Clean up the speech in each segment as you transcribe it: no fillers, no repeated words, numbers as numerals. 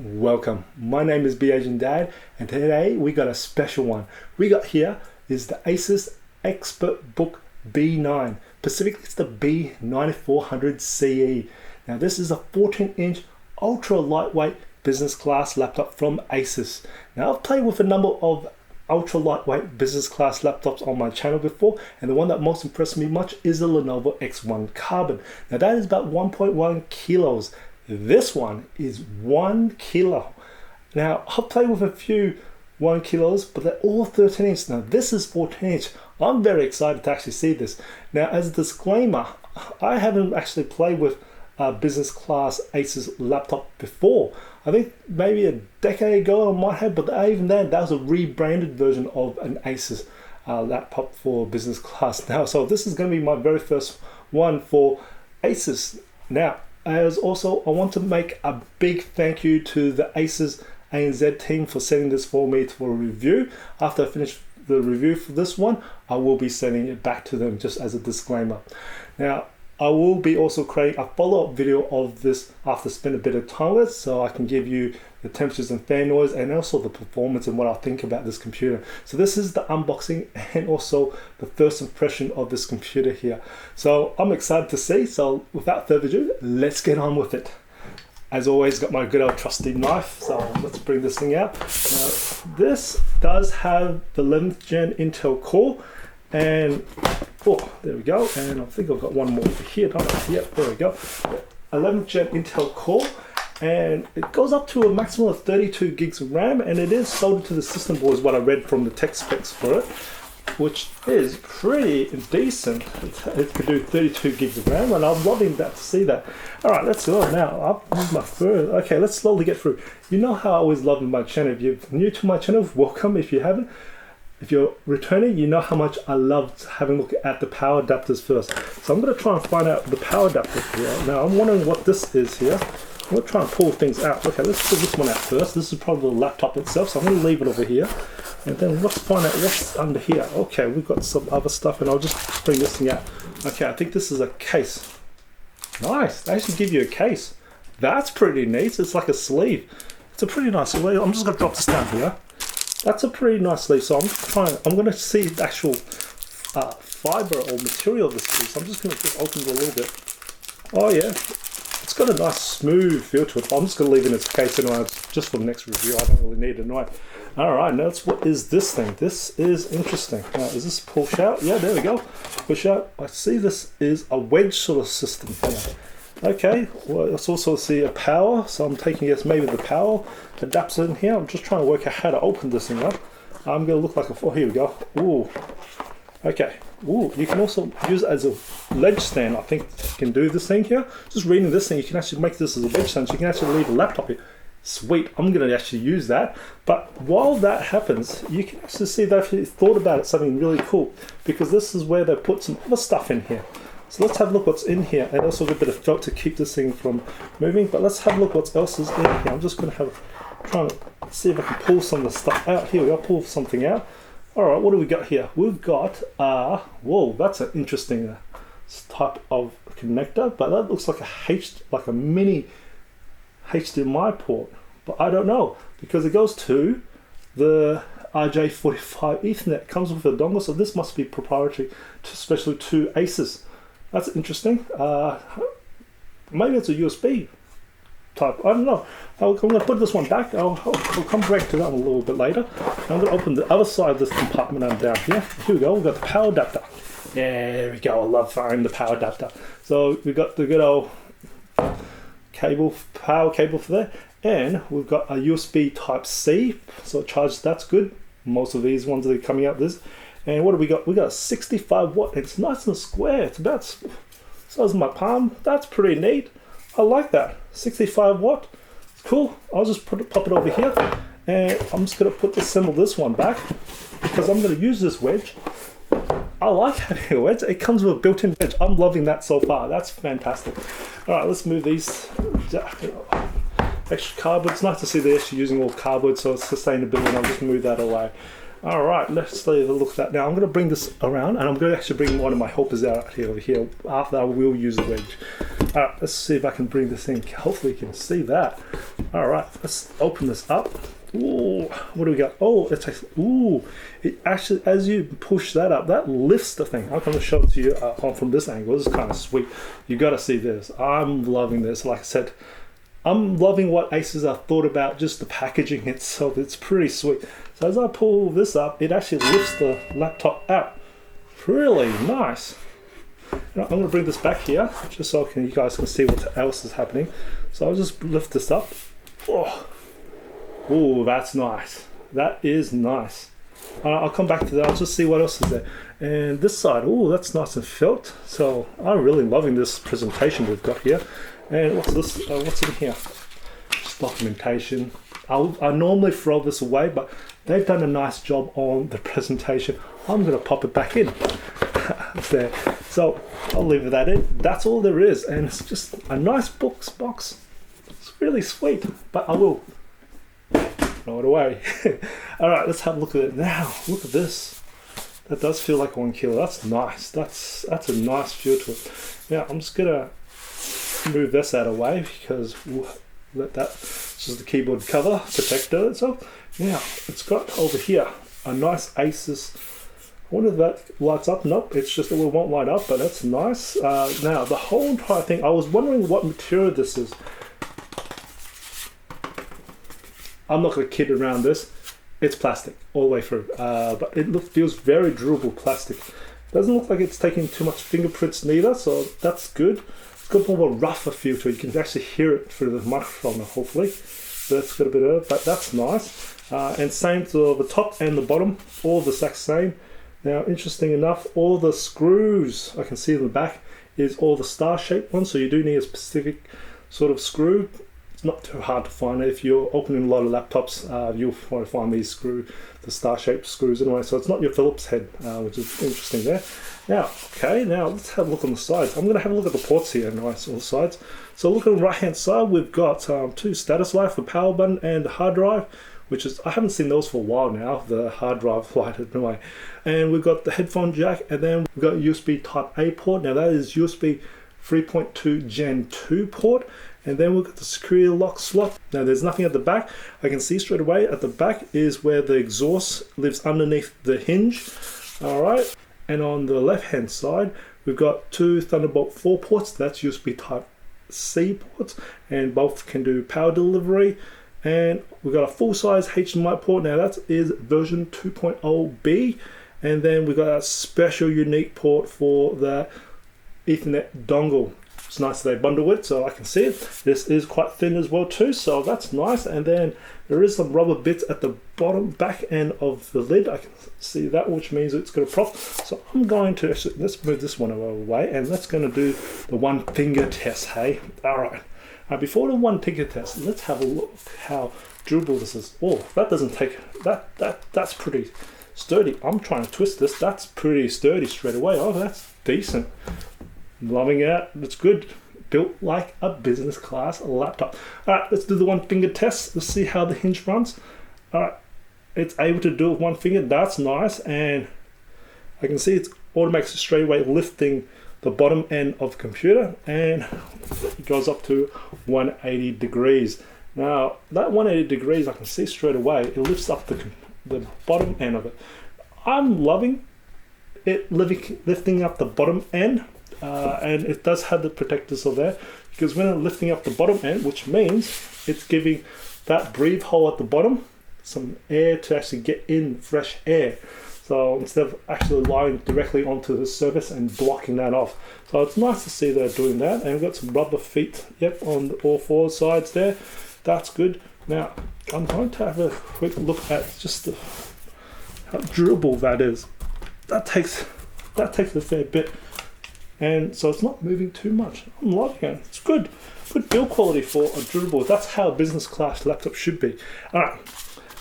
welcome. My name is Asian Dad, and today we got a special one. We got here is the Asus ExpertBook B9. Specifically, it's the B9400 CE. Now this is a 14-inch ultra lightweight business class laptop from Asus. Now I've played with a number of ultra lightweight business class laptops on my channel before, and the one that most impressed me much is the Lenovo X1 Carbon. Now that is about 1.1 kilos. This one is 1 kilo. Now I've played with a few 1 kilos, but they're all 13 inch. Now this is 14 inch. I'm very excited to actually see this. Now as a disclaimer, I haven't actually played with a business class Asus laptop before. I think maybe a decade ago I might have, but even then that was a rebranded version of an Asus laptop for business class now. So this is going to be my very first one for Asus. Now as also, I want to make a big thank you to the Asus ANZ team for sending this for me for a review. After I finish the review for this one, I will be sending it back to them just as a disclaimer. Now, I will be also creating a follow-up video of this after spending a bit of time with it, so I can give you the temperatures and fan noise and also the performance and what I think about this computer. So this is the unboxing and also the first impression of this computer here. So I'm excited to see, so without further ado, let's get on with it. As always, got my good old trusty knife, so let's bring this thing out. Now, this does have the 11th gen Intel core, and oh, there we go. And I think I've got one more over here, don't I? Yep, there we go. 11th gen Intel core, and it goes up to a maximum of 32 gigs of RAM, and it is soldered to the system board, is what I read from the tech specs for it, which is pretty decent. It could do 32 gigs of RAM, and I'm loving that to see that. All right, let's go now. I've my first. Okay, let's slowly get through. You know how I always love my channel. If you're new to my channel, welcome. If you haven't, if you're returning, you know how much I love having a look at the power adapters first. So I'm going to try and find out the power adapter here. Now I'm wondering what this is here. I'm going to try and pull things out. Okay, let's pull this one out first. This is probably the laptop itself, so I'm going to leave it over here. And then let's find out what's under here. Okay, we've got some other stuff, and I'll just bring this thing out. Okay, I think this is a case. Nice, they actually give you a case. That's pretty neat. It's like a sleeve. It's a pretty nice sleeve. I'm just going to drop this down here. That's a pretty nice sleeve. So I'm going to see the actual fiber or material of this sleeve. So I'm just going to just open it a little bit. Oh yeah, it's got a nice smooth feel to it. I'm just going to leave it in its case anyway, just for the next review. I don't really need it anyway. Alright, now what is this thing? This is interesting. Now, is this push out? Yeah, there we go. Push out. I see this is a wedge sort of system here. Okay, well, let's also see a power. So I'm taking, yes, maybe the power adapter in here. I'm just trying to work out how to open this thing up. I'm going to look like a, oh, here we go. Ooh. Okay. Ooh, you can also use it as a ledge stand. I think you can do this thing here. Just reading this thing, you can actually make this as a ledge stand. So you can actually leave a laptop here. Sweet, I'm going to actually use that. But while that happens, you can actually see they've actually thought about it, something really cool, because this is where they put some other stuff in here. So let's have a look what's in here, and also a bit of felt to keep this thing from moving. But let's have a look what else is in here. I'm just going to try to see if I can pull some of the stuff out. Here we go, pull something out. All right, what do we got here? We've got, whoa, that's an interesting type of connector, but that looks like a mini HDMI port, but I don't know, because it goes to the RJ45 Ethernet. It comes with a dongle, so this must be proprietary, especially to Asus. That's interesting. Maybe it's a USB type. I don't know. I'm going to put this one back. I'll come back to that one a little bit later. I'm going to open the other side of this compartment and down here. Here we go. We've got the power adapter. Yeah, there we go. I love finding the power adapter. So we've got the good old power cable for there, and we've got a USB type C, so charge, that's good. Most of these ones are coming out this. And what do we got? We got a 65 watt. It's nice and square. It's about size of my palm. That's pretty neat. I like that. 65 watt. It's cool. I'll just pop it over here, and I'm just going to assemble this one back, because I'm going to use this wedge. I like having a wedge. It comes with a built-in wedge. I'm loving that so far. That's fantastic. All right, let's move these extra cardboard. It's nice to see they're actually using all cardboard, so it's sustainability. I'll just move that away. All right, let's leave a look at that. Now I'm going to bring this around, and I'm going to actually bring one of my helpers out here over here. After that, I will use the wedge. Alright, let's see if I can bring this in. Hopefully you can see that. Alright, let's open this up. Ooh, what do we got? Oh, it takes, ooh, it actually, as you push that up, that lifts the thing. I'm going to show it to you from this angle. This is kind of sweet. You got to see this. I'm loving this. Like I said, I'm loving what Asus have thought about just the packaging itself. It's pretty sweet. So as I pull this up, it actually lifts the laptop out. Really nice. Now, I'm going to bring this back here just so you guys can see what else is happening. So I'll just lift this up. Oh, that's nice. That is nice. I'll come back to that. I'll just see what else is there. And this side, oh, that's nice and felt. So I'm really loving this presentation we've got here. And what's this? What's in here? Just documentation. I normally throw this away, but they've done a nice job on the presentation. I'm going to pop it back in. There. So I'll leave that in. That's all there is, and it's just a nice box. It's really sweet, but I will throw it away. All right, let's have a look at it now. Look at this. That does feel like 1 kilo. That's nice. That's a nice feel to it. Now I'm just gonna move this out of the way because we'll let that. This is the keyboard cover protector. So now it's got over here a nice Asus. I wonder if that lights up. Nope, it's just that it won't light up, but that's nice. Now the whole entire thing, I was wondering what material this is. I'm not going to kid around this. It's plastic all the way through, but it feels very durable plastic. Doesn't look like it's taking too much fingerprints neither, so that's good. It's got more of a rougher feel to it. You can actually hear it through the microphone, hopefully. So that's got a bit of it, but that's nice. And same to the top and the bottom, all the exact same. Now, interesting enough, all the screws I can see in the back is all the star-shaped ones, so you do need a specific sort of screw. It's not too hard to find. If you're opening a lot of laptops, you'll want to find these the star-shaped screws anyway. So it's not your Phillips head, which is interesting there. Now, okay, now let's have a look on the sides. I'm going to have a look at the ports here, nice on the sides. So look on the right-hand side, we've got 2 status lights, the power button and the hard drive, which is, I haven't seen those for a while now, the hard drive light anyway. And we've got the headphone jack, and then we've got USB Type A port. Now that is USB 3.2 Gen 2 port. And then we've got the security lock slot. Now there's nothing at the back. I can see straight away at the back is where the exhaust lives underneath the hinge. All right. And on the left hand side, we've got 2 Thunderbolt 4 ports. That's USB Type C ports, and both can do power delivery. And we've got a full-size HDMI port. Now that is version 2.0B. And then we've got a special unique port for the Ethernet dongle. It's nice that they bundle it so I can see it. This is quite thin as well too, so that's nice. And then there is some rubber bits at the bottom back end of the lid. I can see that, which means it's got a prop. So I'm going to actually, let's move this one away, and let's going to do the 1 finger test, hey? All right. Before the 1 finger test, let's have a look how durable this is. Oh, that doesn't take, that's pretty sturdy. I'm trying to twist this. That's pretty sturdy straight away. Oh, that's decent. Loving it. It's good. Built like a business class laptop. All right, let's do the 1 finger test. Let's see how the hinge runs. All right, it's able to do it with 1 finger. That's nice. And I can see it's automatically straight away lifting the bottom end of the computer, and it goes up to 180 degrees. Now that 180 degrees, I can see straight away it lifts up the bottom end of it. I'm loving it lifting up the bottom end, and it does have the protectors over there, because when it's lifting up the bottom end, which means it's giving that breathe hole at the bottom some air to actually get in fresh air. So instead of actually lying directly onto the surface and blocking that off. So it's nice to see they're doing that. And we've got some rubber feet, yep, on all 4 sides there. That's good. Now, I'm going to have a quick look at just how durable that is. That takes a fair bit. And so it's not moving too much. I'm liking it. It's good. Good build quality for a durable. That's how a business class laptop should be. All right.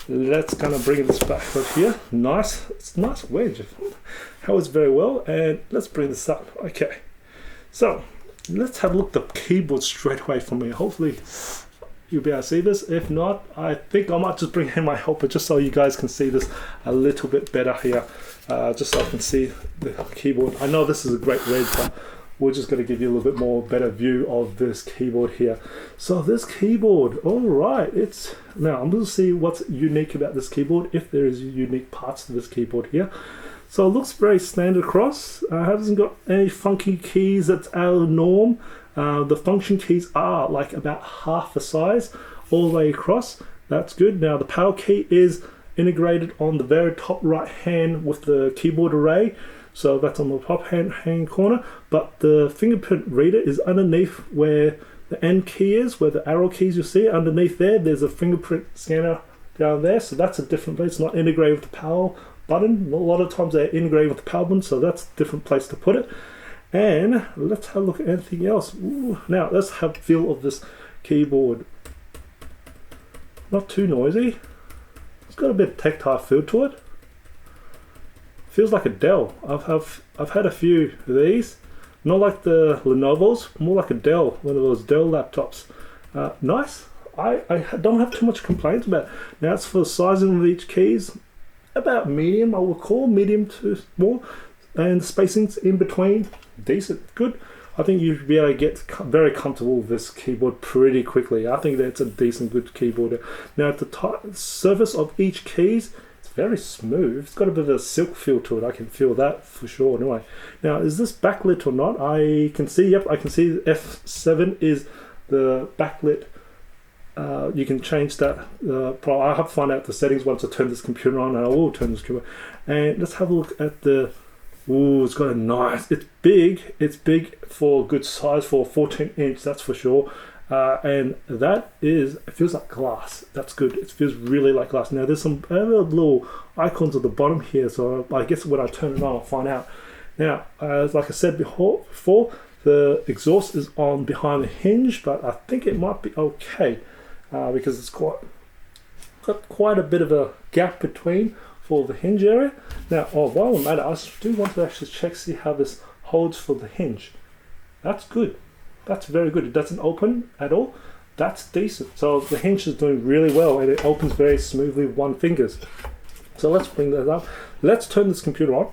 Let's kind of bring this back up here. Nice. It's a nice wedge. Held very well. And let's bring this up. Okay. So let's have a look at the keyboard straight away from here. Hopefully you'll be able to see this. If not, I think I might just bring in my helper just so you guys can see this a little bit better here. Just so I can see the keyboard. I know this is a great wedge, but we're just going to give you a little bit more better view of this keyboard here. So this keyboard, all right, now I'm going to see what's unique about this keyboard, if there is unique parts to this keyboard here. So it looks very standard across. Hasn't got any funky keys that's out of the norm. The function keys are like about half the size all the way across. That's good. Now the power key is integrated on the very top right hand with the keyboard array. So that's on the top hand corner. But the fingerprint reader is underneath where the end key is, where the arrow keys you see. Underneath there's a fingerprint scanner down there. So that's a different place. It's not integrated with the power button. A lot of times they're integrated with the power button, so that's a different place to put it. And let's have a look at anything else. Ooh, now let's have a feel of this keyboard. Not too noisy. It's got a bit of tactile feel to it. Feels like a Dell. I've had a few of these. Not like the Lenovo's, more like a Dell, one of those Dell laptops. Nice. I don't have too much complaints about it. Now it's for the sizing of each keys. About medium, I would call medium to small, and the spacings in between decent, good. I think you'd be able to get very comfortable with this keyboard pretty quickly. I think that's a decent, good keyboard. Now at the surface of each keys, it's very smooth. It's got a bit of a silk feel to it. I can feel that for sure. Anyway, now is this backlit or not? I can see. Yep, I can see F7 is the backlit. You can change that. I have to find out the settings once I turn this computer on, and I will turn this computer. And let's have a look at the. Ooh, it's got a nice. It's big. It's big for good size for a 14-inch. That's for sure. And that is. It feels like glass. That's good. It feels really like glass. Now there's some little icons at the bottom here. So I guess when I turn it on, I'll find out. Now, like I said before, the exhaust is on behind the hinge, but I think it might be okay. Because it's got quite a bit of a gap between for the hinge area. Now, while I'm at it, I do want to actually see how this holds for the hinge. That's good. That's very good. It doesn't open at all. That's decent. So the hinge is doing really well, and it opens very smoothly with one finger. So let's bring that up. Let's turn this computer on.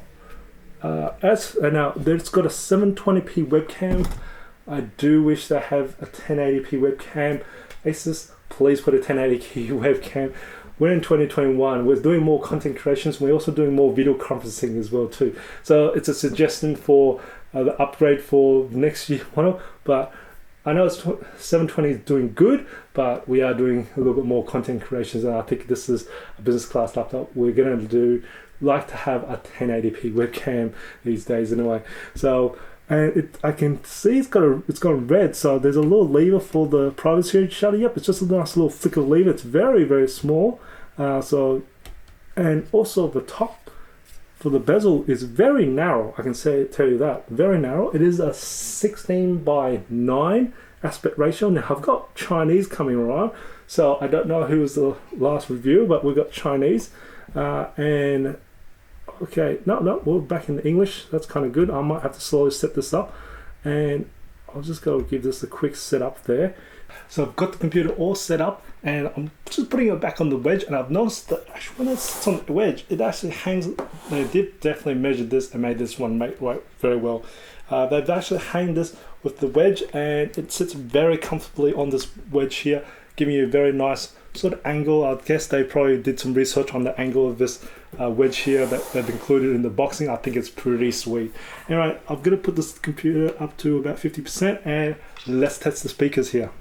Now it's got a 720p webcam. I do wish they have a 1080p webcam. Asus, please put a 1080p webcam. We're in 2021. We're doing more content creations. We're also doing more video conferencing as well too. So it's a suggestion for the upgrade for next year model. But I know it's 720 is doing good, but we are doing a little bit more content creations. And I think this is a business class laptop. We're going to like to have a 1080p webcam these days anyway. So. And I can see it's got red, so there's a little lever for the privacy shutter. Yep, it's just a nice little flick of lever. It's very, very small. And also the top for the bezel is very narrow. I can tell you that, very narrow. It is a 16:9 aspect ratio. Now I've got Chinese coming around, so I don't know who was the last review, but we've got Chinese and. Okay, no, we're back in English. That's kind of good. I might have to slowly set this up, and I'll just go give this a quick setup there. So I've got the computer all set up, and I'm just putting it back on the wedge, and I've noticed that actually when it sits on the wedge, it actually hangs. They did definitely measure this and made this one work very well. They've actually hanged this with the wedge, and it sits very comfortably on this wedge here, giving you a very nice sort of angle. I guess they probably did some research on the angle of this wedge here that they've included in the boxing. I think it's pretty sweet. Anyway, I'm going to put this computer up to about 50%, and let's test the speakers here.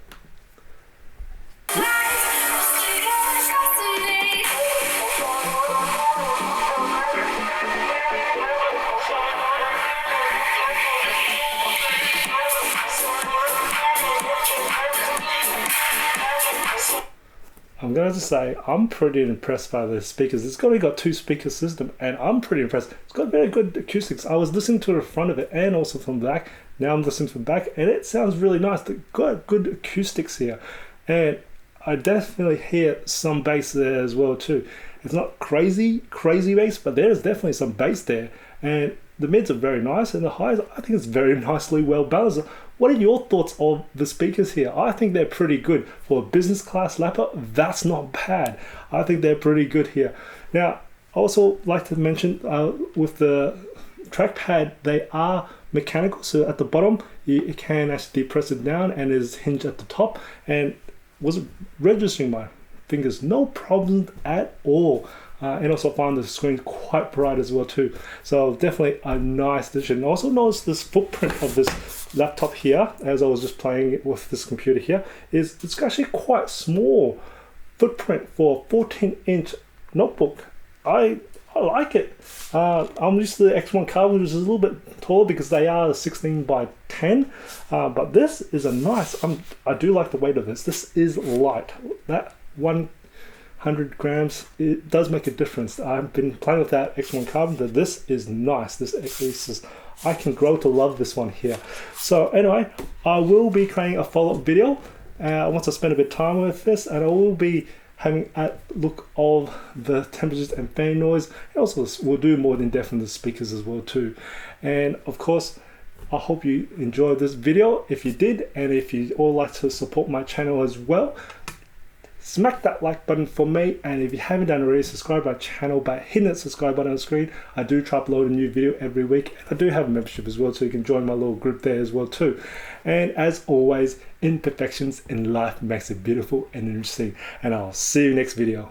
I'm going to say I'm pretty impressed by the speakers. It's only got 2 speaker system, and I'm pretty impressed. It's got very good acoustics. I was listening to the front of it and also from the back. Now I'm listening from the back, and it sounds really nice. They've got good acoustics here, and I definitely hear some bass there as well too. It's not crazy bass, but there is definitely some bass there, and the mids are very nice, and the highs, I think it's very nicely well balanced. What are your thoughts of the speakers here? I think they're pretty good. For a business class laptop, that's not bad. I think they're pretty good here. Now, I also like to mention with the trackpad, they are mechanical, so at the bottom you can actually press it down and is hinged at the top, and was registering my fingers, no problems at all. And also found the screen quite bright as well too. So definitely a nice addition. Also notice this footprint of this laptop here, as I was just playing with this computer here, is it's actually quite small footprint for a 14-inch notebook. I like it. I'm used to the X1 card, which is a little bit taller because they are 16 by 10. But this is a nice, I do like the weight of this. This is light. That 100 grams, it does make a difference. I've been playing with that X1 carbon, but this is nice. This is, I can grow to love this one here. So anyway, I will be creating a follow-up video once I spend a bit of time with this, and I will be having a look of the temperatures and fan noise. And also we'll do more in depth on the speakers as well too. And of course, I hope you enjoyed this video. If you did, and if you all like to support my channel as well, smack that like button for me, and if you haven't done already, subscribe to my channel by hitting that subscribe button on the screen. I do try to upload a new video every week, and I do have a membership as well, so you can join my little group there as well too. And as always, imperfections in life makes it beautiful and interesting, and I'll see you next video.